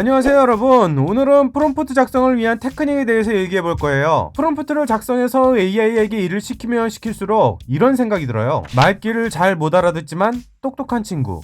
안녕하세요 여러분. 오늘은 프롬프트 작성을 위한 테크닉에 대해서 얘기해 볼 거예요. 프롬프트를 작성해서 AI에게 일을 시키면 시킬수록 이런 생각이 들어요. 말귀를 잘 못 알아듣지만 똑똑한 친구.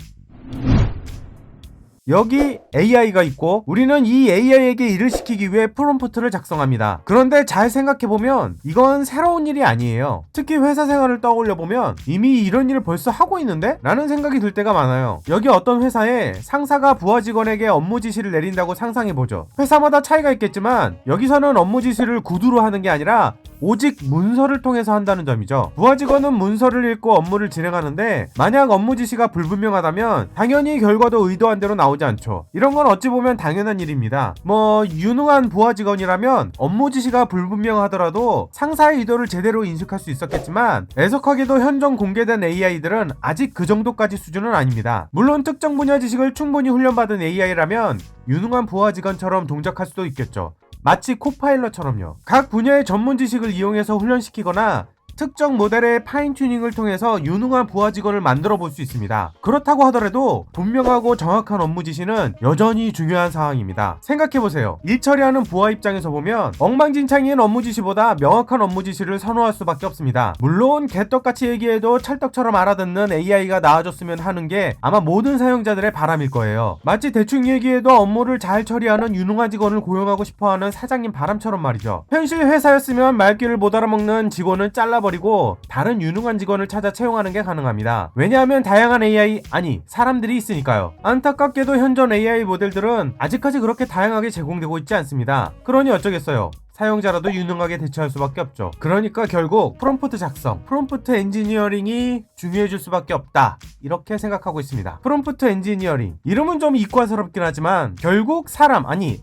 여기 AI가 있고 우리는 이 AI에게 일을 시키기 위해 프롬프트를 작성합니다. 그런데 잘 생각해보면 이건 새로운 일이 아니에요. 특히 회사 생활을 떠올려보면 이미 이런 일을 벌써 하고 있는데? 라는 생각이 들 때가 많아요. 여기 어떤 회사에 상사가 부하 직원에게 업무 지시를 내린다고 상상해보죠. 회사마다 차이가 있겠지만 여기서는 업무 지시를 구두로 하는 게 아니라 오직 문서를 통해서 한다는 점이죠. 부하 직원은 문서를 읽고 업무를 진행하는데 만약 업무 지시가 불분명하다면 당연히 결과도 의도한 대로 나오지 않죠. 이런 건 어찌 보면 당연한 일입니다. 유능한 부하 직원이라면 업무 지시가 불분명하더라도 상사의 의도를 제대로 인식할 수 있었겠지만 애석하게도 현존 공개된 AI들은 아직 그 정도까지 수준은 아닙니다. 물론 특정 분야 지식을 충분히 훈련받은 AI라면 유능한 부하 직원처럼 동작할 수도 있겠죠. 마치 코파일럿처럼요. 각 분야의 전문 지식을 이용해서 훈련시키거나 특정 모델의 파인튜닝을 통해서 유능한 부하 직원을 만들어 볼 수 있습니다. 그렇다고 하더라도 분명하고 정확한 업무 지시는 여전히 중요한 사항입니다. 생각해보세요. 일 처리하는 부하 입장에서 보면 엉망진창인 업무 지시보다 명확한 업무 지시를 선호할 수밖에 없습니다. 물론 개떡같이 얘기해도 찰떡처럼 알아듣는 AI가 나와줬으면 하는 게 아마 모든 사용자들의 바람일 거예요. 마치 대충 얘기해도 업무를 잘 처리하는 유능한 직원을 고용하고 싶어하는 사장님 바람처럼 말이죠. 현실 회사였으면 말귀를 못 알아먹는 직원을 잘라버리고 다른 유능한 직원을 찾아 채용하는 게 가능합니다. 왜냐하면 다양한 AI, 사람들이 있으니까요. 안타깝게도 현존 AI 모델들은 아직까지 그렇게 다양하게 제공되고 있지 않습니다. 그러니 어쩌겠어요. 사용자라도 유능하게 대처할 수밖에 없죠. 그러니까 결국 프롬프트 작성, 프롬프트 엔지니어링이 중요해질 수밖에 없다. 이렇게 생각하고 있습니다. 프롬프트 엔지니어링. 이름은 좀 이과스럽긴 하지만 결국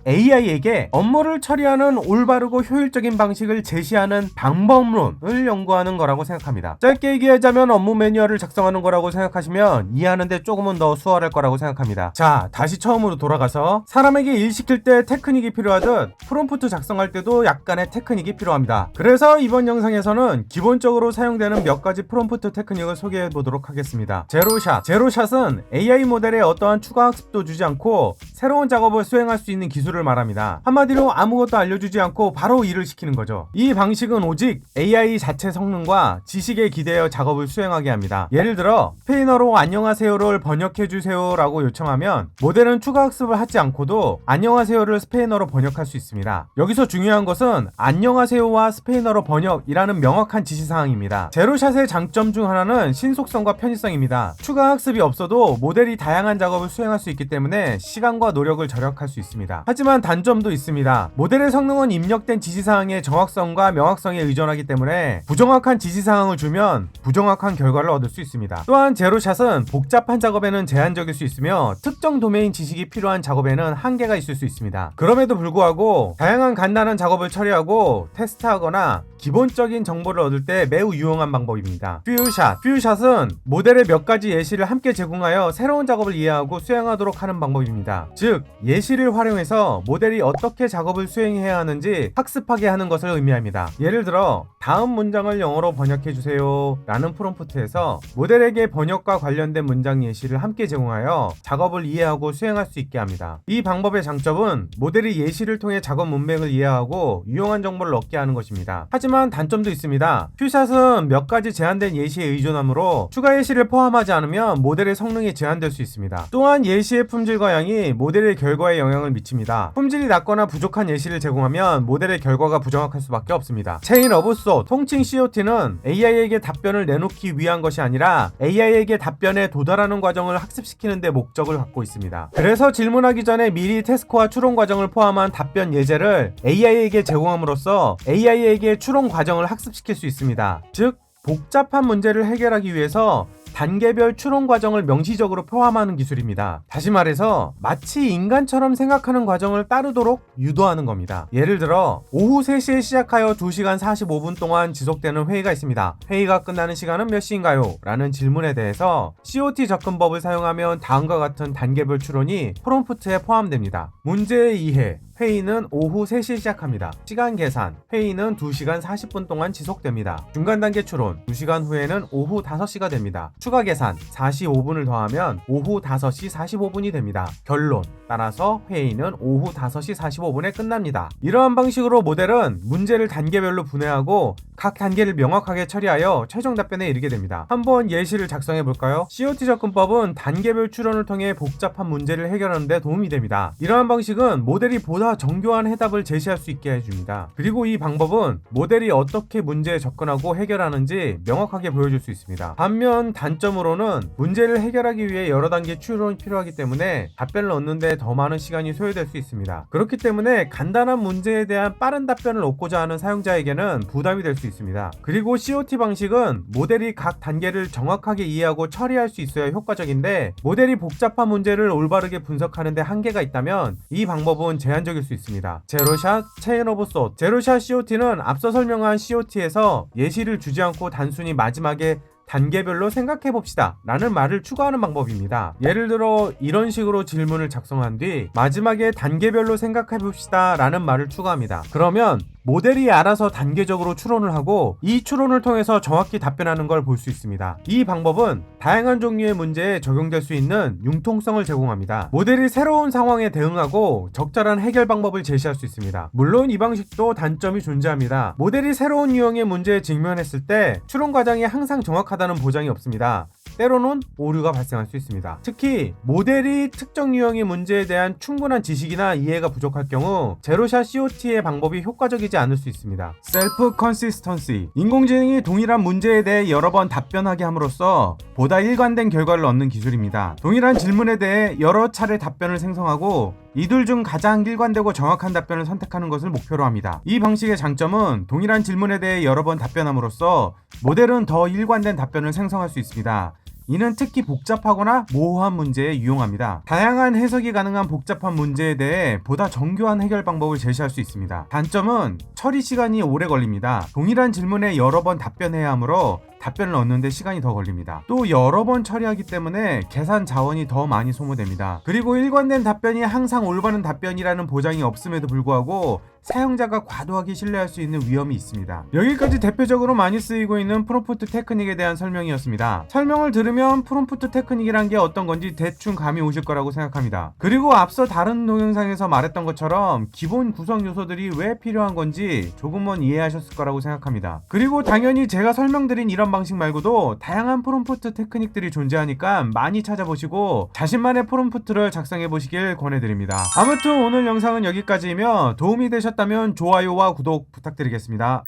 AI에게 업무를 처리하는 올바르고 효율적인 방식을 제시하는 방법론을 연구하는 거라고 생각합니다. 짧게 얘기하자면 업무 매뉴얼을 작성하는 거라고 생각하시면 이해하는데 조금은 더 수월할 거라고 생각합니다. 자, 다시 처음으로 돌아가서 사람에게 일 시킬 때 테크닉이 필요하듯 프롬프트 작성할 때도 약간의 테크닉이 필요합니다. 그래서 이번 영상에서는 기본적으로 사용되는 몇 가지 프롬프트 테크닉을 소개해 보도록 하겠습니다. 제로샷. 제로샷은 AI 모델에 어떠한 추가 학습도 주지 않고 새로운 작업을 수행할 수 있는 기술을 말합니다. 한마디로 아무것도 알려주지 않고 바로 일을 시키는 거죠. 이 방식은 오직 AI 자체 성능과 지식에 기대어 작업을 수행하게 합니다. 예를 들어 스페인어로 안녕하세요를 번역해주세요 라고 요청하면 모델은 추가 학습을 하지 않고도 안녕하세요를 스페인어로 번역할 수 있습니다. 여기서 중요한 것은 안녕하세요와 스페인어로 번역이라는 명확한 지시사항입니다. 제로샷의 장점 중 하나는 신속성과 편의성입니다. 추가 학습이 없어도 모델이 다양한 작업을 수행할 수 있기 때문에 시간과 노력을 절약할 수 있습니다. 하지만 단점도 있습니다. 모델의 성능은 입력된 지시사항의 정확성과 명확성에 의존하기 때문에 부정확한 지시사항을 주면 부정확한 결과를 얻을 수 있습니다. 또한 제로샷은 복잡한 작업에는 제한적일 수 있으며 특정 도메인 지식이 필요한 작업에는 한계가 있을 수 있습니다. 그럼에도 불구하고 다양한 간단한 작업을 처리하고 테스트하거나 기본적인 정보를 얻을 때 매우 유용한 방법입니다. 퓨샷. 퓨샷은 모델의 몇 가지 예시를 함께 제공하여 새로운 작업을 이해하고 수행하도록 하는 방법입니다. 즉, 예시를 활용해서 모델이 어떻게 작업을 수행해야 하는지 학습하게 하는 것을 의미합니다. 예를 들어 다음 문장을 영어로 번역해주세요 라는 프롬프트에서 모델에게 번역과 관련된 문장 예시를 함께 제공하여 작업을 이해하고 수행할 수 있게 합니다. 이 방법의 장점은 모델이 예시를 통해 작업 문맥을 이해하고 유용한 정보를 얻게 하는 것입니다. 하지만 단점도 있습니다. 퓨샷은 몇 가지 제한된 예시에 의존하므로 추가 예시를 포함하지 않으면 모델의 성능이 제한될 수 있습니다. 또한 예시의 품질과 양이 모델의 결과에 영향을 미칩니다. 품질이 낮거나 부족한 예시를 제공하면 모델의 결과가 부정확할 수밖에 없습니다. 체인 오브 소, 통칭 COT는 AI에게 답변을 내놓기 위한 것이 아니라 AI에게 답변에 도달하는 과정을 학습시키는 데 목적을 갖고 있습니다. 그래서 질문하기 전에 미리 태스크와 추론 과정을 포함한 답변 예제를 AI에게 제공함으로써 AI에게 추론 과정을 학습시킬 수 있습니다. 즉, 복잡한 문제를 해결하기 위해서 단계별 추론 과정을 명시적으로 포함하는 기술입니다. 다시 말해서 마치 인간처럼 생각하는 과정을 따르도록 유도하는 겁니다. 예를 들어 오후 3시에 시작하여 2시간 45분 동안 지속되는 회의가 있습니다. 회의가 끝나는 시간은 몇 시인가요? 라는 질문에 대해서 COT 접근법을 사용하면 다음과 같은 단계별 추론이 프롬프트에 포함됩니다. 문제의 이해, 회의는 오후 3시에 시작합니다. 시간 계산, 회의는 2시간 40분 동안 지속됩니다. 중간 단계 추론, 2시간 후에는 오후 5시가 됩니다. 추가 계산, 4시 5분을 더하면 오후 5시 45분이 됩니다. 결론, 따라서 회의는 오후 5시 45분에 끝납니다. 이러한 방식으로 모델은 문제를 단계별로 분해하고 각 단계를 명확하게 처리하여 최종 답변에 이르게 됩니다. 한번 예시를 작성해 볼까요? COT 접근법은 단계별 추론을 통해 복잡한 문제를 해결하는 데 도움이 됩니다. 이러한 방식은 모델이 보다 정교한 해답을 제시할 수 있게 해줍니다. 그리고 이 방법은 모델이 어떻게 문제에 접근하고 해결하는지 명확하게 보여줄 수 있습니다. 반면 단점으로는 문제를 해결하기 위해 여러 단계 추론이 필요하기 때문에 답변을 얻는 데 더 많은 시간이 소요될 수 있습니다. 그렇기 때문에 간단한 문제에 대한 빠른 답변을 얻고자 하는 사용자에게는 부담이 될 수 있습니다. 그리고 COT 방식은 모델이 각 단계를 정확하게 이해하고 처리할 수 있어야 효과적인데 모델이 복잡한 문제를 올바르게 분석하는 데 한계가 있다면 이 방법은 제한적일 수 있습니다. 제로샷, 체인 오브 솥. 제로샷 COT는 앞서 설명한 COT에서 예시를 주지 않고 단순히 마지막에 단계별로 생각해봅시다 라는 말을 추가하는 방법입니다. 예를 들어 이런 식으로 질문을 작성한 뒤 마지막에 단계별로 생각해봅시다 라는 말을 추가합니다. 그러면 모델이 알아서 단계적으로 추론을 하고 이 추론을 통해서 정확히 답변하는 걸 볼 수 있습니다. 이 방법은 다양한 종류의 문제에 적용될 수 있는 융통성을 제공합니다. 모델이 새로운 상황에 대응하고 적절한 해결 방법을 제시할 수 있습니다. 물론 이 방식도 단점이 존재합니다. 모델이 새로운 유형의 문제에 직면했을 때 추론 과정이 항상 정확하다는 보장이 없습니다. 때로는 오류가 발생할 수 있습니다. 특히 모델이 특정 유형의 문제에 대한 충분한 지식이나 이해가 부족할 경우 제로샷 COT의 방법이 효과적이지 않을 수 있습니다. 셀프 컨시스턴시. 인공지능이 동일한 문제에 대해 여러 번 답변하게 함으로써 보다 일관된 결과를 얻는 기술입니다. 동일한 질문에 대해 여러 차례 답변을 생성하고 이들 중 가장 일관되고 정확한 답변을 선택하는 것을 목표로 합니다. 이 방식의 장점은 동일한 질문에 대해 여러 번 답변함으로써 모델은 더 일관된 답변을 생성할 수 있습니다. 이는 특히 복잡하거나 모호한 문제에 유용합니다. 다양한 해석이 가능한 복잡한 문제에 대해 보다 정교한 해결 방법을 제시할 수 있습니다. 단점은 처리 시간이 오래 걸립니다. 동일한 질문에 여러 번 답변해야 하므로 답변을 얻는데 시간이 더 걸립니다. 또 여러 번 처리하기 때문에 계산 자원이 더 많이 소모됩니다. 그리고 일관된 답변이 항상 올바른 답변이라는 보장이 없음에도 불구하고 사용자가 과도하게 신뢰할 수 있는 위험이 있습니다. 여기까지 대표적으로 많이 쓰이고 있는 프롬프트 테크닉에 대한 설명이었습니다. 설명을 들으면 프롬프트 테크닉이란 게 어떤 건지 대충 감이 오실 거라고 생각합니다. 그리고 앞서 다른 동영상에서 말했던 것처럼 기본 구성 요소들이 왜 필요한 건지 조금은 이해하셨을 거라고 생각합니다. 그리고 당연히 제가 설명드린 이런 방식 말고도 다양한 프롬프트 테크닉들이 존재하니까 많이 찾아보시고 자신만의 프롬프트를 작성해 보시길 권해드립니다. 아무튼 오늘 영상은 여기까지이며 도움이 되셨다면 좋아요와 구독 부탁드리겠습니다.